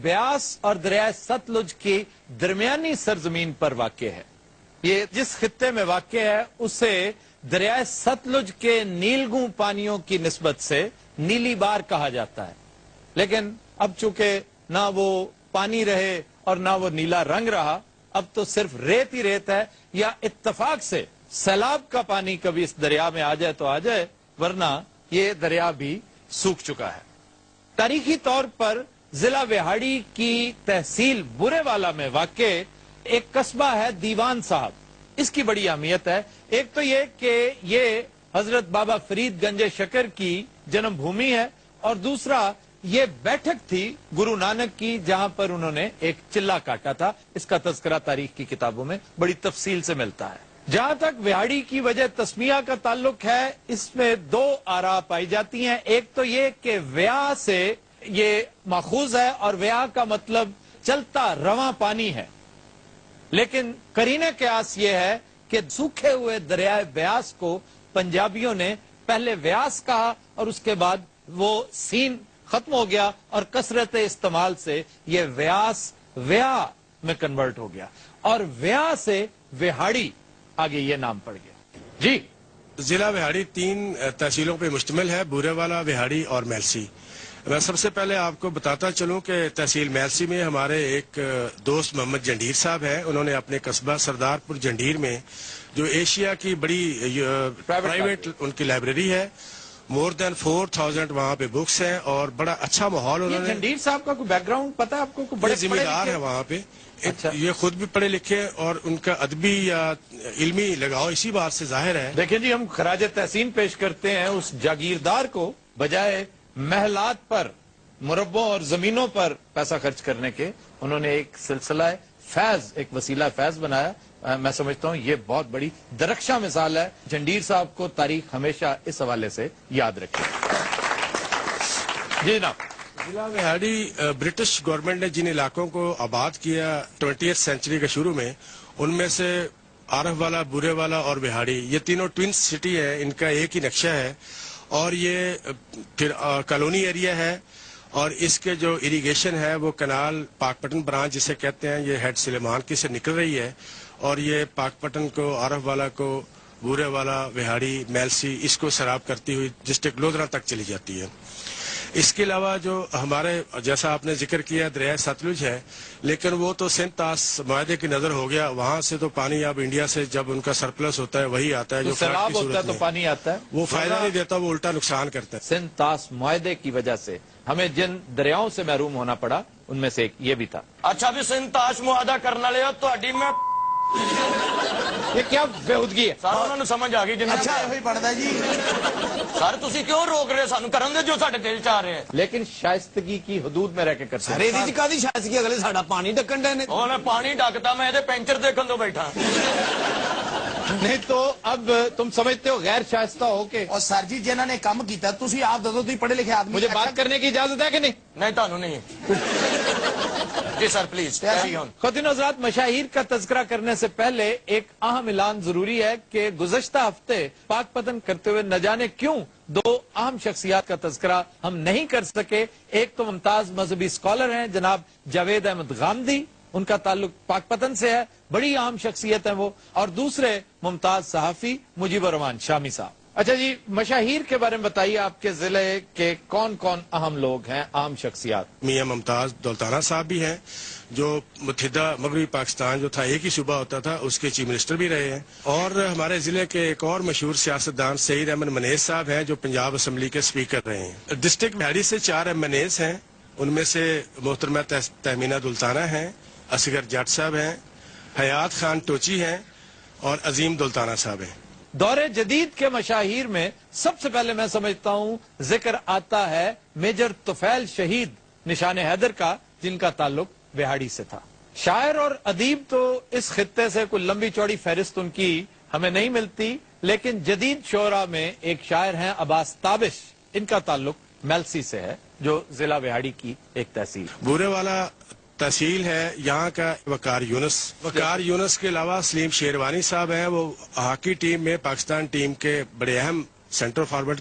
بیاس اور دریائے ستلج کی درمیانی سرزمین پر واقع ہے. یہ جس خطے میں واقع ہے اسے دریائے ستلج کے نیلگوں پانیوں کی نسبت سے نیلی بار کہا جاتا ہے. لیکن اب چونکہ نہ وہ پانی رہے اور نہ وہ نیلا رنگ رہا، اب تو صرف ریت ہی ریت ہے، یا اتفاق سے سیلاب کا پانی کبھی اس دریا میں آ جائے تو آ جائے، ورنہ یہ دریا بھی سوکھ چکا ہے. تاریخی طور پر ضلع وہاڑی کی تحصیل برے والا میں واقع ایک قصبہ ہے دیوان صاحب. اس کی بڑی اہمیت ہے. ایک تو یہ کہ یہ حضرت بابا فرید گنج شکر کی جنم بھومی ہے، اور دوسرا یہ بیٹھک تھی گرو نانک کی جہاں پر انہوں نے ایک چلہ کاٹا تھا. اس کا تذکرہ تاریخ کی کتابوں میں بڑی تفصیل سے ملتا ہے. جہاں تک وہاڑی کی وجہ تسمیہ کا تعلق ہے، اس میں دو آراء پائی جاتی ہیں. ایک تو یہ کہ ویا سے یہ ماخوذ ہے، اور ویا کا مطلب چلتا رواں پانی ہے. لیکن قرینہ قیاس یہ ہے کہ سوکھے ہوئے دریائے بیاس کو پنجابیوں نے پہلے ویاس کہا، اور اس کے بعد وہ سین ختم ہو گیا، اور کثرت استعمال سے یہ ویاس ویا میں کنورٹ ہو گیا، اور ویا سے وہاڑی آگے یہ نام پڑ گیا. جی، ضلع وہاڑی 3 تحصیلوں پہ مشتمل ہے: بورے والا، وہاڑی اور میلسی. میں سب سے پہلے آپ کو بتاتا چلوں کہ تحصیل میلسی میں ہمارے ایک دوست محمد جنڈیر صاحب ہیں. انہوں نے اپنے قصبہ سردار پور جنڈیر میں جو ایشیا کی بڑی پرائیویٹ ان کی لائبریری ہے، مور دین 4000 وہاں پہ بکس ہیں، اور بڑا اچھا ماحول انہوں نے. جنڈیر صاحب کا کوئی بیک گراؤنڈ پتا ہے آپ کو؟ بڑے ذمہ دار ہیں وہاں پہ. اچھا. یہ خود بھی پڑھے لکھے، اور ان کا ادبی یا علمی لگاؤ اسی بات سے ظاہر ہے. دیکھیں جی، ہم خراج تحسین پیش کرتے ہیں اس جاگیردار کو، بجائے محلات پر، مربوں اور زمینوں پر پیسہ خرچ کرنے کے. انہوں نے ایک سلسلہ فیض، ایک وسیلہ فیض بنایا. میں سمجھتا ہوں یہ بہت بڑی درخشاں مثال ہے. جنڈیر صاحب کو تاریخ ہمیشہ اس حوالے سے یاد رکھے. جی جناب. ضلع وہاڑی برٹش گورنمنٹ نے جن علاقوں کو آباد کیا 20th سینچری کے شروع میں، ان میں سے عارف والا، بورے والا اور وہاڑی، یہ تینوں ٹوئن سٹی ہے. ان کا ایک ہی نقشہ ہے، اور یہ پھر کالونی ایریا ہے. اور اس کے جو اریگیشن ہے وہ کنال پاک پٹن برانچ جسے کہتے ہیں، یہ ہیڈ سلیمان کی سے نکل رہی ہے، اور یہ پاک پٹن کو، عارف والا کو، بورے والا، وہاڑی، میلسی، اس کو سراب کرتی ہوئی ڈسٹرکٹ لودھرا تک چلی جاتی ہے. اس کے علاوہ جو ہمارے، جیسا آپ نے ذکر کیا، دریائے ستلج ہے، لیکن وہ تو سندھ طاس معاہدے کی نظر ہو گیا. وہاں سے تو پانی اب انڈیا سے جب ان کا سرپلس ہوتا ہے وہی آتا ہے، جو سیلاب ہوتا ہے تو پانی آتا ہے، وہ فائدہ نہیں دیتا، وہ الٹا نقصان کرتا ہے. سندھ طاس معاہدے کی وجہ سے ہمیں جن دریاؤں سے محروم ہونا پڑا ان میں سے ایک یہ بھی تھا. اچھا بھی سندھ طاس معاہدہ کرنا لیا تو میں یہ کیا بےہودگی ہے سر؟ انہوں نے سمجھ آ گئی جنہیں. اچھا یہ پڑھتا جی. سر تسی کیوں روک رہے سانو کرن دے جو ساڈے دل چاہ رہے ہیں. لیکن شائستگی کی حدود میں رہ کے کرتے ہیں. ریتی کا دی شاید کی اگلے ساڈا پانی ڈکن ڈے نے. انہوں نے پانی ڈکتا، میں یہ پینچر دیکھن دو بیٹھا. نہیں تو اب تم سمجھتے ہو غیر شائستہ ہو کے. اور سر جی جنہوں نے کام کیتا تسی آپ دسو، تسی پڑھے لکھے آدمی. مجھے بات کرنے کی اجازت ہے کہ نہیں؟ نہیں تانوں نہیں. جی سر پلیز کیری آن. خواتین و حضرات، مشاہیر کا تذکرہ کرنے سے پہلے ایک اہم اعلان ضروری ہے کہ گزشتہ ہفتے پاک پتن کرتے ہوئے نہ جانے کیوں 2 اہم شخصیات کا تذکرہ ہم نہیں کر سکے. ایک تو ممتاز مذہبی اسکالر ہیں جناب جاوید احمد غامدی، ان کا تعلق پاک پتن سے ہے، بڑی اہم شخصیت ہیں وہ. اور دوسرے ممتاز صحافی مجیب الرحمان شامی صاحب. اچھا جی، مشاہیر کے بارے میں بتائیے، آپ کے ضلع کے کون کون اہم لوگ ہیں، اہم شخصیات؟ میاں ممتاز دولتانہ صاحب بھی ہیں، جو متحدہ مغربی پاکستان جو تھا ایک ہی صوبہ ہوتا تھا، اس کے چیف منسٹر بھی رہے ہیں. اور ہمارے ضلع کے ایک اور مشہور سیاستدان سعید احمد منیز صاحب ہیں، جو پنجاب اسمبلی کے اسپیکر رہے ہیں. ڈسٹرکٹ وہاڑی سے 4 ایم این ایز ہیں، ان میں سے محترمہ تہمینہ دولتانہ ہیں، اصغر جٹ صاحب ہیں، حیات خان ٹوچی ہیں، اور عظیم دولتانہ صاحب ہیں. دور جدید کے مشاہیر میں سب سے پہلے میں سمجھتا ہوں ذکر آتا ہے میجر طفیل شہید نشان حیدر کا، جن کا تعلق وہاڑی سے تھا. شاعر اور ادیب تو اس خطے سے کوئی لمبی چوڑی فہرست ان کی ہمیں نہیں ملتی، لیکن جدید شعراء میں ایک شاعر ہیں عباس تابش، ان کا تعلق میلسی سے ہے، جو ضلع وہاڑی کی ایک تحصیل. بورے والا تحصیل ہے، یہاں کا وقار یونس. وقار یونس کے علاوہ سلیم شیروانی صاحب ہیں، وہ ہاکی ٹیم میں، پاکستان ٹیم کے بڑے اہم سینٹر فارورڈ